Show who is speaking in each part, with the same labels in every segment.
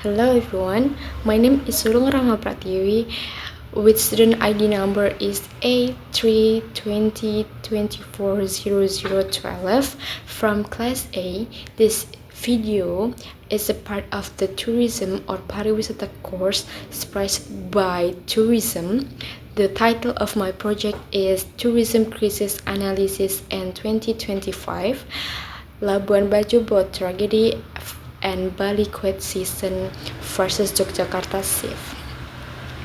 Speaker 1: Hello everyone, my name is Sulung Rama Pratiwi, with student ID number is A320240012 from Class A. This video is a part of the Tourism or Pariwisata course sponsored by Tourism. The title of my project is Tourism Crisis Analysis in 2025, Labuan Bajo Boat Tragedy and Bali Quet Season versus Yogyakarta Safe.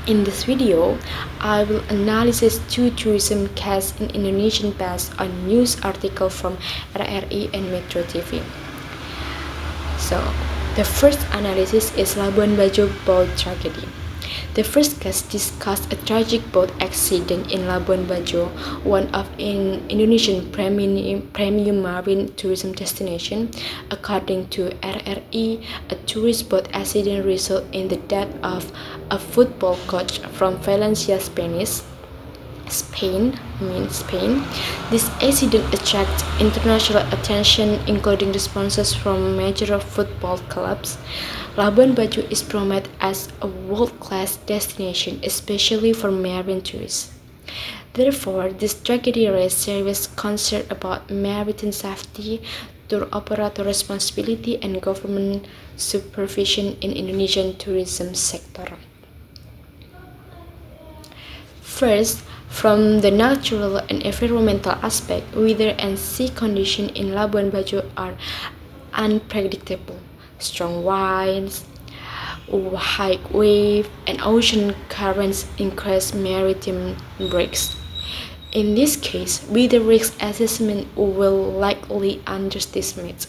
Speaker 1: In this video, I will analyze two tourism cases in Indonesian based on news article from RRI and Metro TV. So, the first analysis is Labuan Bajo boat tragedy. The first case discussed a tragic boat accident in Labuan Bajo, one of Indonesian premium marine tourism destination. According to RRI, a tourist boat accident resulted in the death of a football coach from Valencia, Spain. This accident attracted international attention, including responses from major football clubs. Labuan Bajo is promoted as a world-class destination, especially for marine tourists. Therefore, this tragedy raised serious concern about maritime safety, tour operator responsibility, and government supervision in Indonesian tourism sector. First, from the natural and environmental aspect, weather and sea conditions in Labuan Bajo are unpredictable. Strong winds, high waves, and ocean currents increase maritime risks. In this case, weather risk assessment will likely underestimate.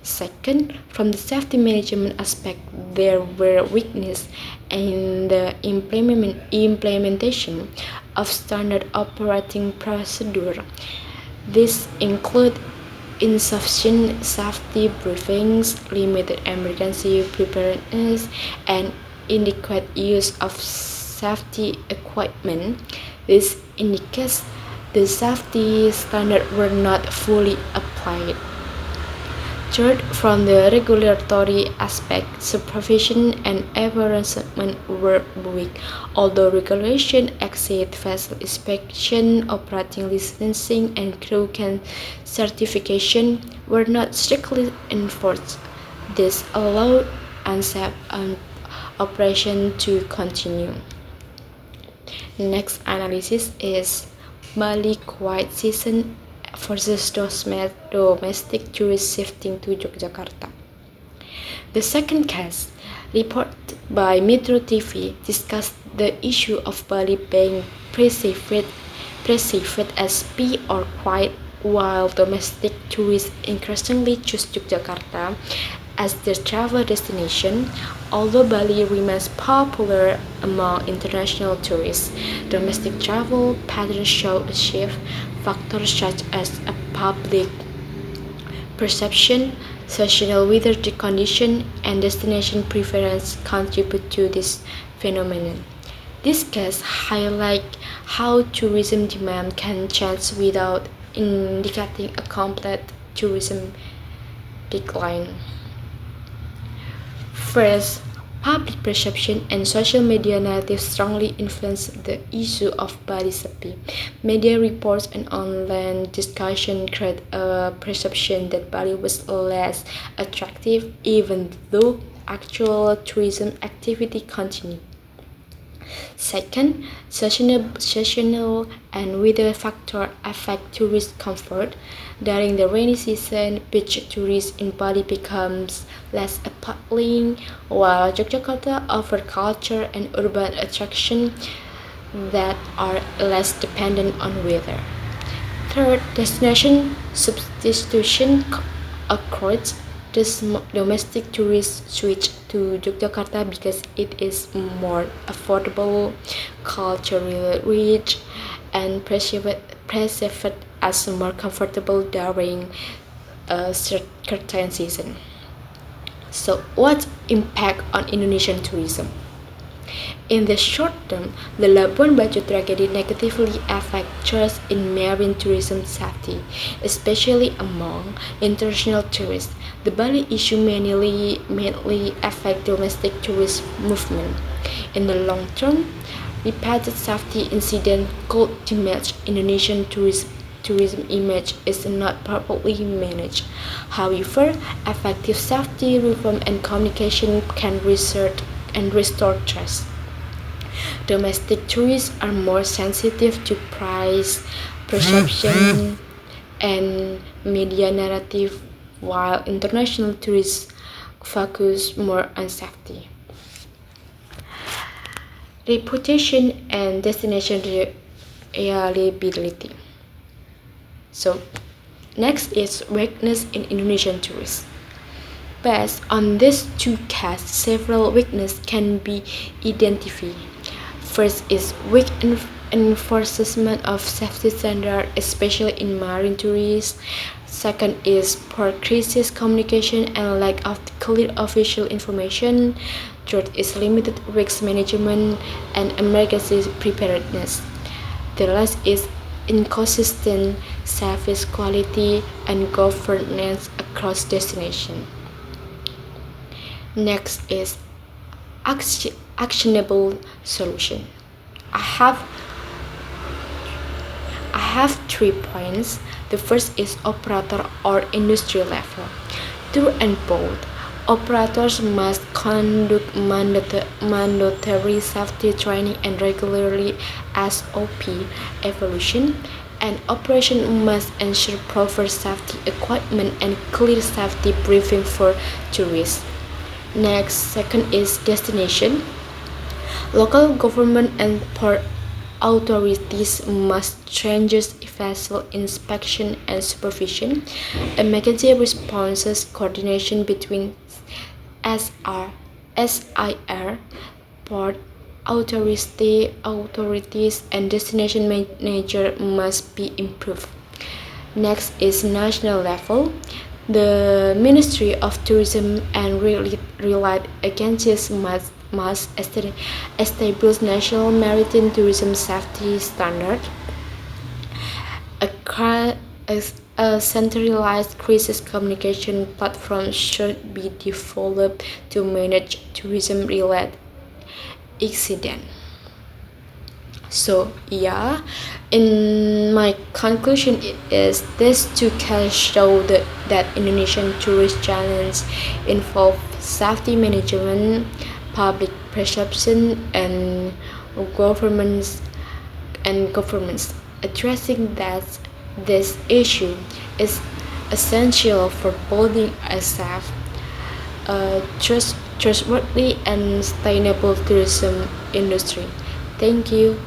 Speaker 1: Second, from the safety management aspect, there were weaknesses in the implementation of standard operating procedure. This include insufficient safety briefings, limited emergency preparedness, and inadequate use of safety equipment. This indicates the safety standards were not fully applied. Third, from the regulatory aspect, supervision and enforcement were weak. Although regulation exceed vessel inspection, operating licensing, and crew certification were not strictly enforced. This allowed unsafe operation to continue. Next analysis is Bali Quiet Season versus domestic tourists shifting to Yogyakarta. The second case, reported by Metro TV, discussed the issue of Bali being perceived as peace or quiet, while domestic tourists increasingly choose Yogyakarta as their travel destination. Although Bali remains popular among international tourists, domestic travel patterns show a shift. Factors such as a public perception, seasonal weather condition, and destination preference contribute to this phenomenon. This case highlights how tourism demand can change without indicating a complete tourism decline. First, public perception and social media narrative strongly influence the issue of Bali sepi. Media reports and online discussion create a perception that Bali was less attractive, even though actual tourism activity continued. Second, seasonal and weather factor affect tourist comfort. During the rainy season, beach tourism in Bali becomes less appealing, while Yogyakarta offers culture and urban attractions that are less dependent on weather. Third, destination substitution occurs. Domestic tourists switch to Yogyakarta because it is more affordable, culturally rich, and perceived as more comfortable during certain season. So, what impact on Indonesian tourism? In the short term, the Labuan Bajo tragedy negatively affects trust in marine tourism safety, especially among international tourists. The Bali issue mainly affects domestic tourist movement. In the long term, repeated safety incidents could damage Indonesian tourism image is not properly managed. However, effective safety reform and communication can restore trust. Domestic tourists are more sensitive to price, perception, and media narrative, while international tourists focus more on safety. Reputation and destination reliability. So, next is weakness in Indonesian tourists. Based on these two cases, several weaknesses can be identified. First is weak enforcement of safety standards, especially in marine tourism. Second is poor crisis communication and lack of clear official information. Third is limited risk management and emergency preparedness. The last is inconsistent service quality and governance across destinations. Next is actionable solution. I have 3 points. The first is operator or industry level. Through and both, operators must conduct mandatory safety training and regularly SOP evaluation, and operation must ensure proper safety equipment and clear safety briefing for tourists. Next, second is destination. Local government and port authorities must strengthen vessel inspection and supervision, emergency responses coordination between SIR, port authorities and destination manager must be improved. Next is national level. The Ministry of Tourism and related agencies must establish national maritime tourism safety standard. A centralized crisis communication platform should be developed to manage tourism-related incidents. So in my conclusion is these two cases show that Indonesian tourist challenges involve safety management, public perception, and governments. Addressing this issue is essential for building a safe, trustworthy, and sustainable tourism industry. Thank you.